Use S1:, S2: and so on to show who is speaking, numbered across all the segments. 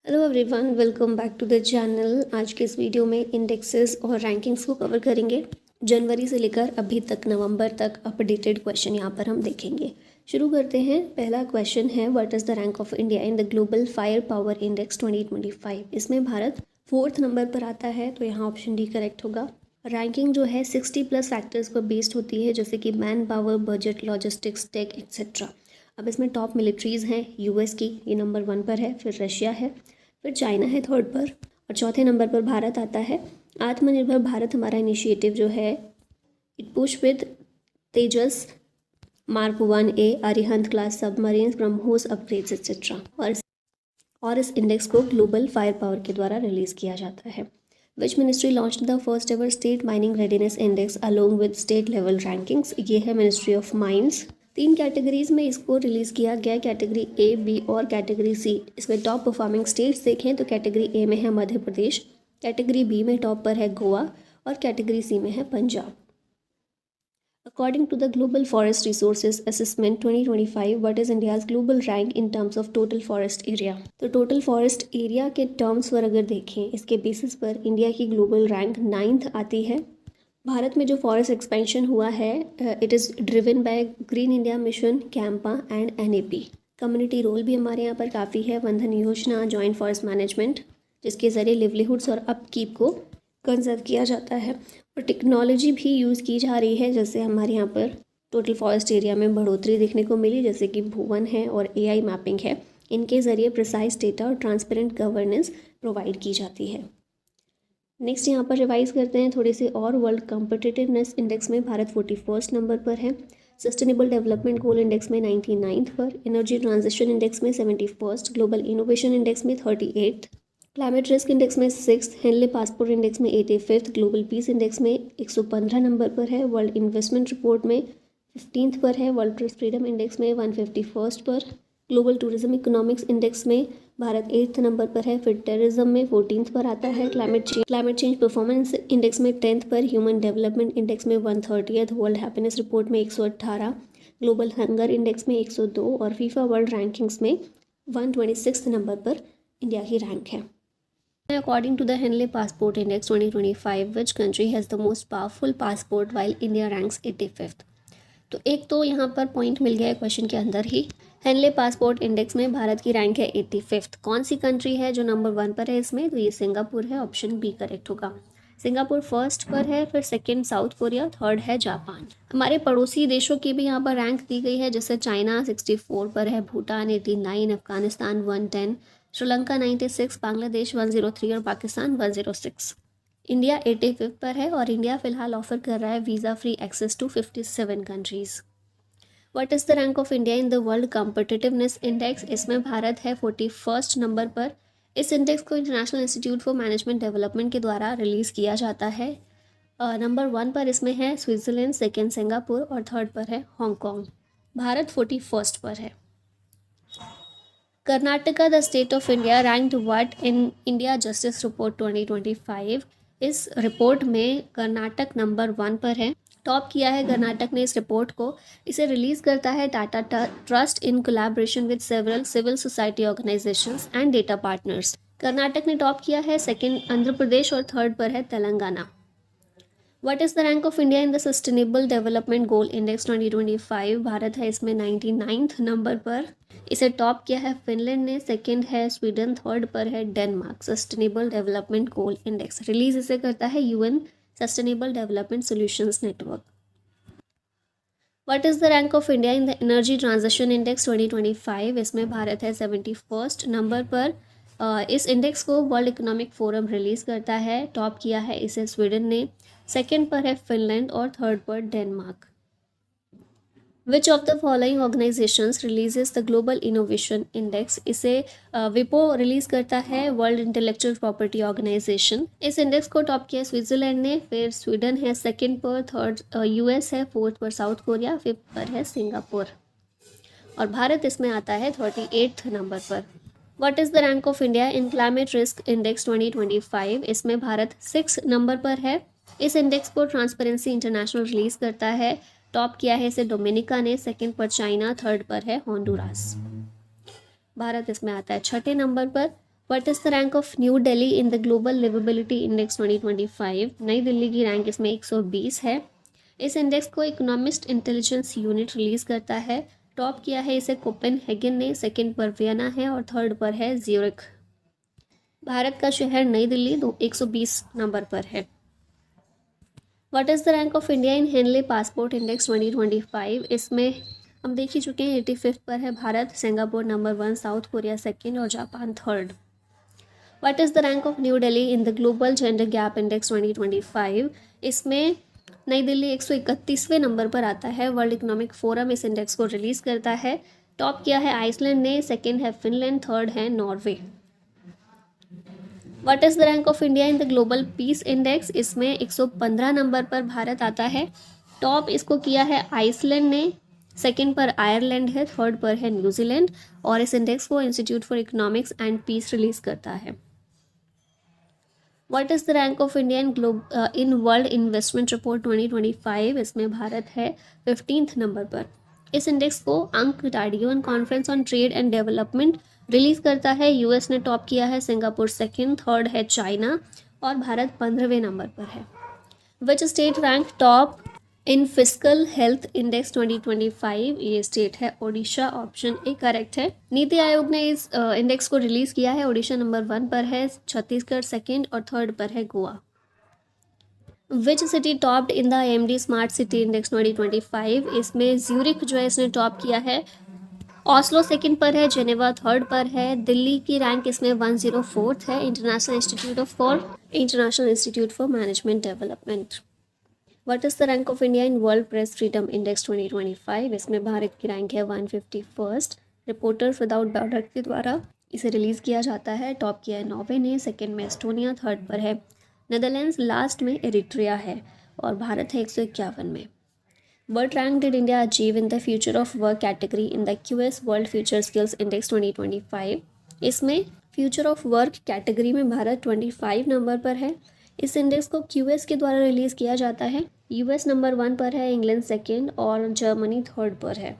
S1: Hello everyone, welcome back to the channel. आज के इस वीडियो में इंडेक्सेस और रैंकिंग्स को कवर करेंगे। जनवरी से लेकर अभी तक नवंबर तक अपडेटेड क्वेश्चन यहाँ पर हम देखेंगे। शुरू करते हैं। पहला क्वेश्चन है, what is the rank of India in the global fire power index 2025। इसमें भारत 4th नंबर पर आता है, तो यहाँ ऑप्शन डी करेक्ट होगा। रैंकिंग जो है 60+ फैक्टर्स पर बेस्ड होती है, जैसे कि manpower, budget, logistics, tech etcetera. अब इसमें टॉप मिलिट्रीज़ हैं यूएस की, ये नंबर 1 पर है, फिर रशिया है, फिर चाइना है 3rd पर, और चौथे नंबर पर भारत आता है। आत्मनिर्भर भारत हमारा इनिशिएटिव जो है, it push with Tejas, mark 1A, Arihant class submarines, BrahMos upgrades etcetera. और इस इंडेक्स को ग्लोबल फायर पावर के द्वारा रिलीज़ किया जाता है। Which ministry launched the first ever state mining readiness index along with state level rankings. ये है मिनिस्ट्री ऑफ माइंस। 3 कैटेगरीज में इसको रिलीज़ किया गया, कैटेगरी A, B और कैटेगरी C। इसमें टॉप परफॉर्मिंग स्टेट्स देखें तो कैटेगरी A में है मध्य प्रदेश, कैटेगरी B में टॉप पर है गोवा और कैटेगरी C में है Punjab. According to the Global Forest Resources Assessment 2025, what is India's global rank in terms of total forest area? तो टोटल फॉरेस्ट एरिया के टर्म्स पर अगर देखें, इसके बेसिस पर इंडिया की ग्लोबल रैंक 9th आती है। भारत में जो फॉरेस्ट एक्सपेंशन हुआ है, it is driven by green India mission, CAMPA and NAP। Community role भी हमारे यहाँ पर काफ़ी है। वंधन योजना, जॉइंट फॉरेस्ट मैनेजमेंट, जिसके ज़रिए लिवलीहुड्स और अपकीप को कंजर्व किया जाता है। और टेक्नोलॉजी भी यूज़ की जा रही है, जैसे हमारे यहाँ पर टोटल फॉरेस्ट एरिया में बढ़ोतरी देखने को मिली, जैसे कि भुवन है और AI मैपिंग है। इनके ज़रिए प्रिसाइज डेटा और ट्रांसपेरेंट गवर्नेंस प्रोवाइड की जाती है। नेक्स्ट यहाँ पर रिवाइज करते हैं थोड़े से और। वर्ल्ड कॉम्पिटिटिवनेस इंडेक्स में भारत 41st नंबर पर है। सस्टेनेबल डेवलपमेंट गोल इंडेक्स में 99th पर, एनर्जी ट्रांजिशन इंडेक्स में 71st, ग्लोबल इनोवेशन इंडेक्स में 38th, क्लाइमेट रिस्क इंडेक्स में 6th, हेनले पासपोर्ट इंडेक्स में 85th, ग्लोबल पीस इंडेक्स में 115 नंबर पर है। वर्ल्ड इन्वेस्टमेंट रिपोर्ट में 15th पर है। वर्ल्ड प्रेस फ्रीडम इंडेक्स में 151st पर, ग्लोबल टूरिज्म इकोनॉमिक्स इंडेक्स में भारत 8th नंबर पर है। फिर टेररिज्म में 14th पर आता है। क्लाइमेट चेंज परफॉर्मेंस इंडेक्स में 10th पर, ह्यूमन डेवलपमेंट इंडेक्स में 130th, वर्ल्ड हैप्पीनेस रिपोर्ट में 118, ग्लोबल हंगर इंडेक्स में 102 और फीफा वर्ल्ड रैंकिंग्स में 126th नंबर पर इंडिया की रैंक है। According to the Henley Passport Index 2025, which country has the most powerful passport while India ranks 85th? तो एक तो यहाँ पर पॉइंट मिल गया है क्वेश्चन के अंदर ही। हेनले पासपोर्ट इंडेक्स में भारत की रैंक है 85th। कौन सी कंट्री है जो नंबर 1 पर है इसमें? तो ये सिंगापुर है, ऑप्शन बी करेक्ट होगा। सिंगापुर फर्स्ट पर है, फिर सेकंड साउथ कोरिया, थर्ड है जापान। हमारे पड़ोसी देशों की भी यहाँ पर रैंक दी गई है, जैसे चाइना 64 पर है, भूटान 89, अफगानिस्तान 110, श्रीलंका 96, बांग्लादेश 103 और पाकिस्तान 106। इंडिया 85th पर है और इंडिया फ़िलहाल ऑफर कर रहा है visa free access to 57 countries. What is the rank of India in the world competitiveness index? इसमें भारत है 41st नंबर पर। इस इंडेक्स को international institute for management development के द्वारा रिलीज़ किया जाता है। नंबर 1 पर इसमें है स्विट्ज़रलैंड, सेकेंड सिंगापुर और थर्ड पर है हांगकॉन्ग। भारत 41st पर है। Karnataka the state of India ranked what in India justice report 2025? इस रिपोर्ट में कर्नाटक नंबर 1 पर है। टॉप किया है कर्नाटक ने इस रिपोर्ट को। इसे रिलीज़ करता है Tata trust in collaboration with several civil society organisations and data partners. Karnataka ने टॉप किया है, सेकंड आंध्र प्रदेश और थर्ड पर है Telangana. What is the rank of India in the sustainable development goal index 2025? Bharat है इसमें 99th नंबर पर। इसे टॉप किया है फिनलैंड ने, सेकंड है स्वीडन, थर्ड पर है Denmark. Sustainable development goal index release इसे करता है UN sustainable development solutions network. What is the rank of India in the energy transition index 2025? इसमें भारत है 71st नंबर पर। इस इंडेक्स को वर्ल्ड इकोनॉमिक फोरम रिलीज़ करता है। टॉप किया है इसे स्वीडन ने, सेकंड पर है फिनलैंड और थर्ड पर Denmark. Which of the following organisations releases the global innovation index? इसे विपो रिलीज़ करता है, वर्ल्ड इंटेलेक्चुअल प्रॉपर्टी ऑर्गेनाइजेशन। इस इंडेक्स को टॉप किया स्विट्ज़रलैंड ने, फिर स्वीडन है सेकंड पर, थर्ड US है, फोर्थ पर साउथ कोरिया, फिफ्थ पर है सिंगापुर और भारत इसमें आता है 38th नंबर पर। What is the rank of India in climate risk index 2025? इसमें भारत 6 नंबर पर है। इस इंडेक्स को ट्रांसपेरेंसी इंटरनेशनल रिलीज़ करता है। टॉप किया है इसे डोमिनिका ने, सेकंड पर चाइना, थर्ड पर है होंडुरास। भारत इसमें आता है 6ठे नंबर पर। What is the rank of New Delhi in the global liveability index 2025? नई दिल्ली की रैंक इसमें 120 है। इस इंडेक्स को इकोनॉमिस्ट इंटेलिजेंस यूनिट रिलीज़ करता है। टॉप किया है इसे कोपेनहेगन ने, सेकंड पर वियना है और थर्ड पर है ज्यूरिख। भारत का शहर नई दिल्ली 120 नंबर पर है। What is the rank of India in Henley passport index 2025? इसमें हम देख ही चुके हैं, 85 पर है Bharat, Singapore number 1, South Korea second और Japan third. What is the rank of New Delhi in the global gender gap index 2025? इसमें नई दिल्ली 131वें नंबर पर आता है। वर्ल्ड इकोनॉमिक फोरम इस इंडेक्स को रिलीज़ करता है। टॉप किया है आइसलैंड ने, सेकंड है फिनलैंड, थर्ड है Norway. What is the rank of India in the global peace index? इसमें 115 नंबर पर भारत आता है। टॉप इसको किया है आइसलैंड ने, सेकंड पर आयरलैंड है, थर्ड पर है न्यूजीलैंड और इस इंडेक्स को institute for economics and peace release करता है। What is the rank of India in world investment report 2025? इसमें भारत है 15th नंबर पर। इस इंडेक्स को अंकटाडियन conference on trade and development release करता है। यूएस ने टॉप किया है, सिंगापुर सेकंड, थर्ड है चाइना और भारत 15वें नंबर पर है। Which state rank top in physical health index 2025? ये स्टेट है ओडिशा, ऑप्शन ए करेक्ट है। नीति आयोग ने इस इंडेक्स को रिलीज किया है। ओडिशा नंबर 1 पर है, छत्तीसगढ़ सेकंड और थर्ड पर है Goa. Which city topped in the AMD smart city index 2025? इसमें ज्यूरिख जो है इसने टॉप किया है। ऑस्लो सेकंड पर है, जेनेवा थर्ड पर है। दिल्ली की रैंक इसमें 104th है। International institute for management development. What is the rank of India in world press freedom index 2025? इसमें भारत की रैंक है 151st। रिपोर्टर्स विदाउट बॉर्डर के द्वारा इसे रिलीज़ किया जाता है। टॉप किया है नॉर्वे ने, सेकंड में एस्टोनिया, थर्ड पर है नेदरलैंड्स, लास्ट में एरिट्रिया है और भारत है 151 में। What rank did India achieve in the future of work category in the QS World Future Skills Index 2025? इसमें फ्यूचर ऑफ वर्क कैटेगरी में भारत 25 नंबर पर है। इस इंडेक्स को QS के द्वारा रिलीज़ किया जाता है। US नंबर 1 पर है, इंग्लैंड सेकेंड और जर्मनी थर्ड पर है।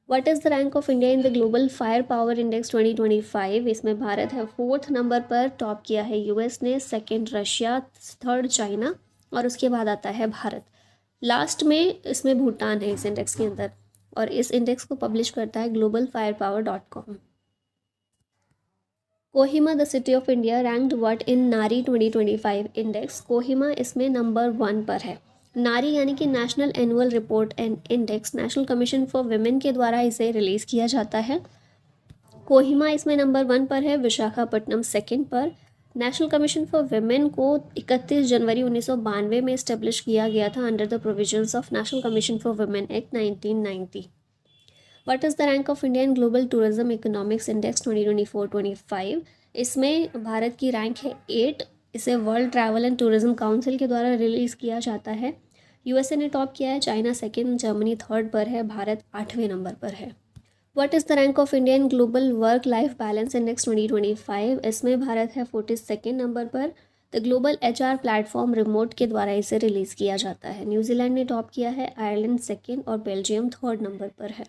S1: What is the rank of India in the global fire power index 2025? इसमें भारत है 4th नंबर पर। टॉप किया है US ने, सेकेंड रशिया, थर्ड चाइना और उसके बाद आता है भारत। लास्ट में इसमें भूटान है इस इंडेक्स के अंदर और इस इंडेक्स को पब्लिश करता है globalfirepower.com। Kohima the city of India ranked what in नारी 2025 इंडेक्स? कोहिमा इसमें नंबर 1 पर है। नारी यानी कि national annual report and index national commission for women के द्वारा इसे रिलीज़ किया जाता है। कोहिमा इसमें नंबर 1 पर है, विशाखापट्टनम सेकंड पर। नेशनल कमीशन फॉर वुमेन को 31 जनवरी 1992 में इस्टेब्लिश किया गया था under the provisions of national commission for women act 1990। What is the rank of India in global tourism economics index 2024-25? इसमें भारत की रैंक है 8। इसे world travel and tourism council के द्वारा रिलीज़ किया जाता है। USA ने टॉप किया है, चाइना सेकेंड, जर्मनी थर्ड पर है, भारत 8वें नंबर पर है। What is the rank of India in global work life balance index 2025? इसमें भारत है 42nd नंबर पर। The global HR platform remote के द्वारा इसे रिलीज़ किया जाता है। न्यूजीलैंड ने टॉप किया है, आयरलैंड सेकेंड और बेल्जियम थर्ड नंबर पर है।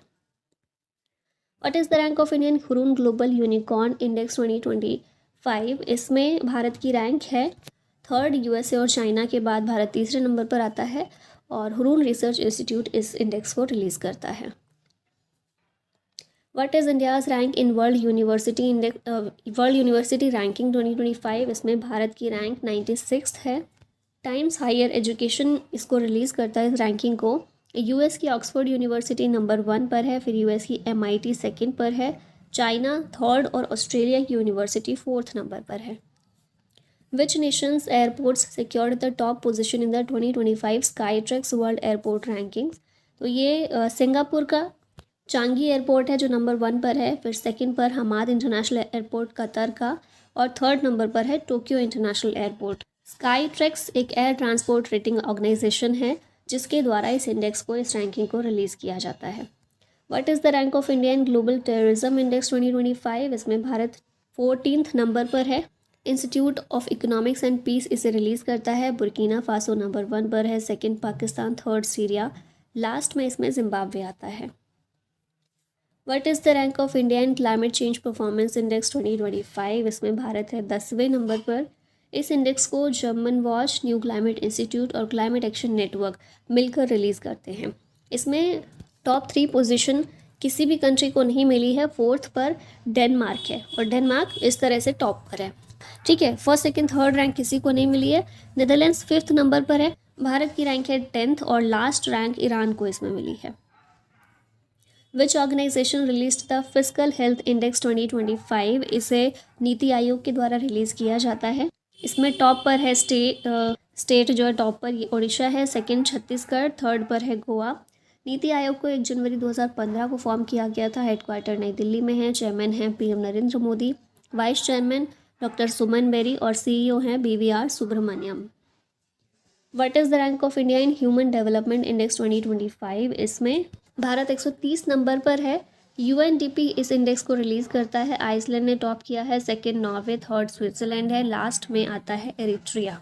S1: What is the rank of Indian Hurun global unicorn index 2025? इसमें भारत की रैंक है 3rd। USA और चाइना के बाद भारत तीसरे नंबर पर आता है और हुरून रिसर्च इंस्टीट्यूट इस इंडेक्स को रिलीज़ करता है। What is India's rank in world university ranking 2025? इसमें भारत की रैंक 96th है। टाइम्स हायर एजुकेशन इसको रिलीज़ करता है इस रैंकिंग को। US की ऑक्सफोर्ड यूनिवर्सिटी नंबर 1 पर है, फिर US की MIT सेकंड पर है, चाइना थर्ड और ऑस्ट्रेलिया की यूनिवर्सिटी 4th नंबर पर है। Which nations airports secured the top position in the 2025 Skytrax world airport rankings? तो ये सिंगापुर का चांगी एयरपोर्ट है जो नंबर 1 पर है, फिर सेकंड पर हमाद इंटरनेशनल एयरपोर्ट कतर का और थर्ड नंबर पर है टोक्यो इंटरनेशनल एयरपोर्ट। स्काईट्रैक्स एक एयर ट्रांसपोर्ट रेटिंग ऑर्गेनाइजेशन है जिसके द्वारा इस इंडेक्स को, इस रैंकिंग को रिलीज़ किया जाता है। What is the rank of India in global terrorism index 2025? इसमें भारत 14th नंबर पर है। Institute of economics and peace इसे रिलीज़ करता है। बुर्किना फासो नंबर 1 पर है, second Pakistan, third Syria, last में इसमें जिम्बाब्वे आता है। What is the rank of India in climate change performance index 2025? इसमें भारत है 10वें नंबर पर। इस इंडेक्स को German watch, new climate institute और क्लाइमेट एक्शन नेटवर्क मिलकर रिलीज़ करते हैं। इसमें टॉप 3 पोजीशन किसी भी कंट्री को नहीं मिली है। 4th पर डेनमार्क है और डेनमार्क इस तरह से टॉप पर है, ठीक है। 1st, 2nd, 3rd रैंक किसी को नहीं मिली है। नीदरलैंड्स 5th नंबर पर है। भारत की रैंक है 10th और लास्ट रैंक ईरान को इसमें मिली है। Which organisation release the physical health index 2025? इसे नीति आयोग के द्वारा रिलीज़ किया जाता है। इसमें टॉप पर है स्टेट जो है टॉप पर ये उड़ीसा है, 2nd छत्तीसगढ़, 3rd पर है गोवा। नीति आयोग को 1 जनवरी 2015 को फॉर्म किया गया था। हेडक्वार्टर नई दिल्ली में है। चेयरमैन हैं PM Narendra Modi, vice chairman doctor Suman Bery और सीईओ हैं BVR Subrahmanyam. What is the rank of India in human development index 2025? इसमें भारत 130 नंबर पर है। यूएनडीपी इस इंडेक्स को रिलीज़ करता है। आइसलैंड ने टॉप किया है, 2nd नॉर्वे, 3rd स्विट्जरलैंड है, लास्ट में आता है Eritrea.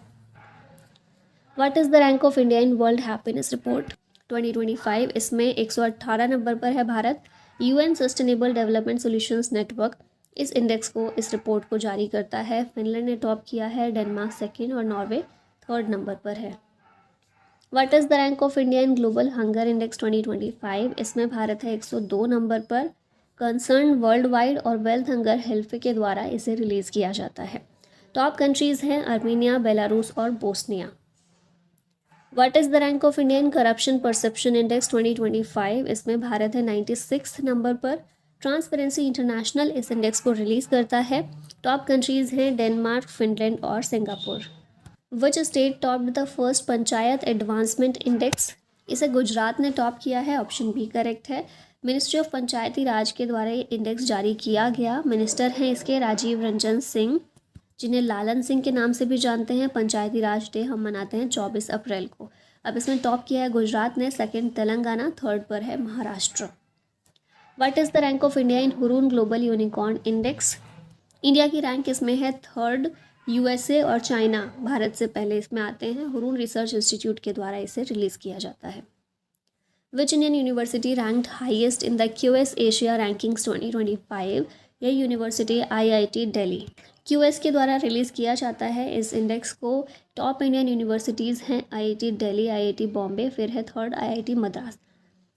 S1: What is the rank of India in world happiness report 2025? इसमें 118 नंबर पर है Bharat. UN sustainable development solutions network इस इंडेक्स को, इस रिपोर्ट को जारी करता है। फिनलैंड ने टॉप किया है, डेनमार्क 2nd और नॉर्वे 3rd नंबर पर है। What is the rank of India in global hunger index 2025? इसमें भारत है 102 नंबर पर। कंसर्न वर्ल्ड वाइड और वेल्थ हंगर हेल्प के द्वारा इसे रिलीज़ किया जाता है। टॉप कंट्रीज़ हैं अर्मीनिया, बेलारूस और Bosnia. What is the rank of India in corruption perception index 2025? इसमें भारत है 96 नंबर पर। ट्रांसपेरेंसी इंटरनेशनल इस इंडेक्स को रिलीज़ करता है। टॉप कंट्रीज़ हैं डेनमार्क, फिनलैंड और Singapore. Which state topped the first panchayat advancement index? इसे गुजरात ने टॉप किया है। ऑप्शन बी करेक्ट है। मिनिस्ट्री ऑफ पंचायती राज के द्वारा ये इंडेक्स जारी किया गया। मिनिस्टर हैं इसके राजीव रंजन सिंह, जिन्हें लालन सिंह के नाम से भी जानते हैं। पंचायती राज डे हम मनाते हैं 24 अप्रैल को। अब इसमें टॉप किया है गुजरात ने, 2nd तेलंगाना, 3rd पर है Maharashtra. What is the rank of India in Hurun global unicorn index? India की रैंक इसमें है 3rd। यूएसए और चाइना भारत से पहले इसमें आते हैं। हुरून रिसर्च इंस्टीट्यूट के द्वारा इसे रिलीज़ किया जाता है। विच Indian university ranked highest in the QS Asia rankings 2025? यह यूनिवर्सिटी आईआईटी दिल्ली क्यूएस के द्वारा रिलीज़ किया जाता है। इस इंडेक्स को टॉप इंडियन यूनिवर्सिटीज़ हैं आईआईटी दिल्ली, आईआईटी बॉम्बे, फिर है 3rd आईआईटी मद्रास।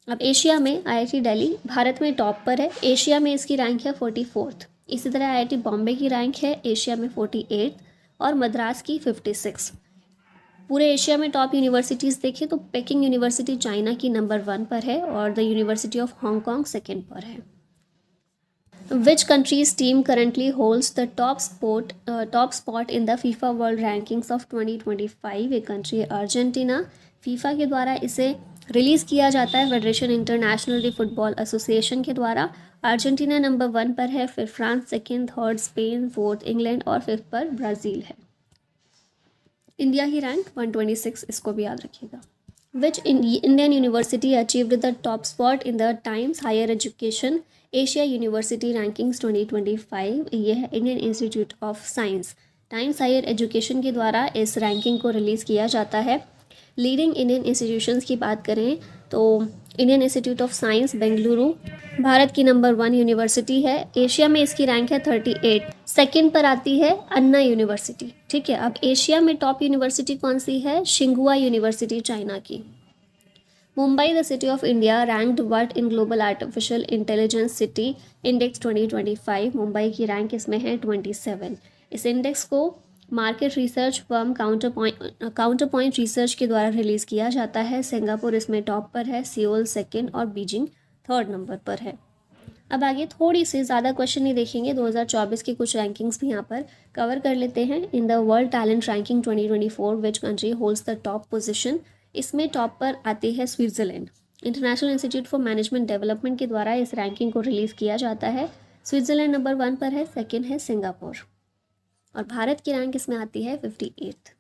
S1: अब एशिया में आईआईटी दिल्ली भारत में टॉप पर है। एशिया में इसकी रैंक है 44th। इसी तरह आईआईटी बॉम्बे की रैंक है एशिया में 48 और मद्रास की 56। पूरे एशिया में टॉप यूनिवर्सिटीज़ देखें तो पेकिंग यूनिवर्सिटी चाइना की नंबर 1 पर है और the university of Hong Kong 2nd पर है। Which countries team currently holds the top spot in the FIFA world rankings of 2025? ये कंट्री है अर्जेंटीना। फीफा के द्वारा इसे रिलीज़ किया जाता है फेडरेशन इंटरनेशनल दी फुटबॉल एसोसिएशन के द्वारा। अर्जेंटीना नंबर 1 पर है, फिर France 2nd, 3rd Spain, 4th England और 5th पर ब्राज़ील है। इंडिया की रैंक 126, इसको भी याद रखिएगा। Which Indian university achieved the top spot in the Times higher education Asia university rankings 2025? ये है Indian institute of science. Times higher education के द्वारा इस रैंकिंग को रिलीज़ किया जाता है। लीडिंग इंडियन इंस्टीट्यूशंस की बात करें तो Indian institute of science Bengaluru Bharat की नंबर 1 यूनिवर्सिटी है। एशिया में इसकी रैंक है 38। 2nd पर आती है अन्ना यूनिवर्सिटी, ठीक है। अब एशिया में टॉप यूनिवर्सिटी कौन सी है? शिंगुआ यूनिवर्सिटी चाइना की। Mumbai the city of India ranked what in global artificial intelligence city index 2025? Mumbai की रैंक इसमें है 27। इस इंडेक्स को market research firm counter point research के द्वारा रिलीज़ किया जाता है। सिंगापुर इसमें टॉप पर है, सियोल 2nd और बीजिंग 3rd नंबर पर है। अब आगे थोड़ी सी ज़्यादा क्वेश्चन नहीं देखेंगे, 2024 की कुछ रैंकिंग्स भी यहाँ पर कवर कर लेते हैं। इन the world talent ranking 2024 which country holds the top position? इसमें टॉप पर आती है Switzerland. International institute for management development के द्वारा इस रैंकिंग को रिलीज़ किया जाता है। स्विट्ज़रलैंड नंबर 1 पर है, 2nd है सिंगापुर और भारत की रैंक इसमें आती है 58th।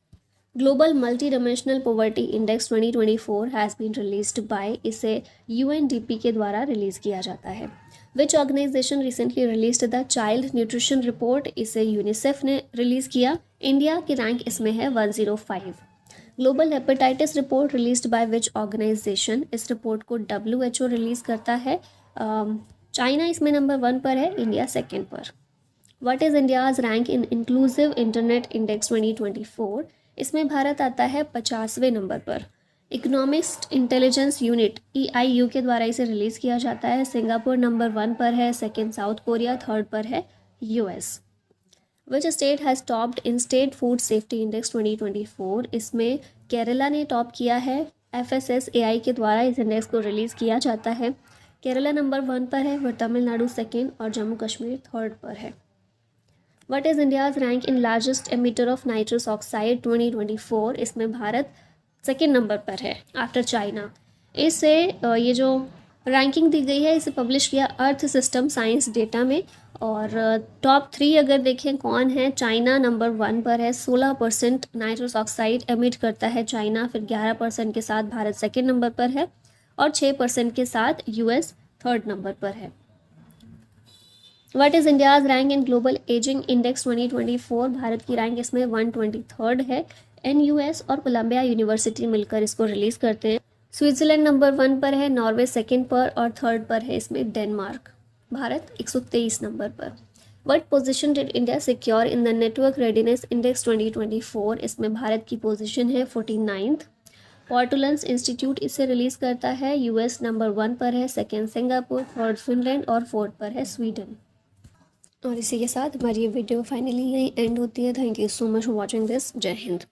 S1: Global multi dimensional poverty index 2024 has been released by, इसे यूएनडीपी के द्वारा रिलीज़ किया जाता है। Which organisation recently released the child nutrition report? इसे यूनिसेफ ने रिलीज़ किया। इंडिया की रैंक इसमें है 105। Global hepatitis report released by which organisation? इस रिपोर्ट को WHO रिलीज़ करता है। चाइना इसमें नंबर 1 पर है, इंडिया सेकंड पर। What is India's rank in inclusive internet index 2024? इसमें भारत आता है 50वें नंबर पर। इकोनॉमिस्ट इंटेलिजेंस यूनिट EIU के द्वारा इसे रिलीज़ किया जाता है। सिंगापुर नंबर 1 पर है, सेकंड साउथ कोरिया, थर्ड पर है US। Which state has topped in state food safety index 2024? इसमें केरला ने टॉप किया है। FSSAI के द्वारा इस इंडेक्स को रिलीज़ किया जाता है। केरला नंबर 1 पर है, वह तमिलनाडु सेकेंड और जम्मू कश्मीर थर्ड पर है। What is India's rank in largest emitter of nitrous oxide 2024? इसमें भारत सेकेंड नंबर पर है आफ्टर चाइना। इसे ये जो रैंकिंग दी गई है इसे पब्लिश किया अर्थ सिस्टम साइंस डेटा में। और टॉप 3 अगर देखें कौन है, चाइना नंबर 1 पर है, 16% नाइट्रस ऑक्साइड एमिट करता है चाइना। फिर 11% के साथ भारत सेकेंड नंबर पर है और 6% के साथ US थर्ड नंबर पर है। What is India's rank in global ageing index 2024? Bharat की रैंक इसमें 123rd है। NUS और कोलंबिया यूनिवर्सिटी मिलकर इसको रिलीज़ करते हैं। स्विट्ज़रलैंड नंबर 1 पर है, नॉर्वे सेकंड पर और थर्ड पर है इसमें डेनमार्क। भारत 123 नंबर पर। What position did India secure in the network readiness index 2024? इसमें भारत की पोजीशन है 49th। पोर्टुलेंस इंस्टीट्यूट इसे रिलीज़ करता है। US नंबर 1 पर है, सेकेंड सिंगापुर, थर्ड फिनलैंड और फोर्थ पर है स्वीडन। और इसी के साथ हमारी ये वीडियो फाइनली यहीं एंड होती है। Thank you so much for watching this. जय हिंद।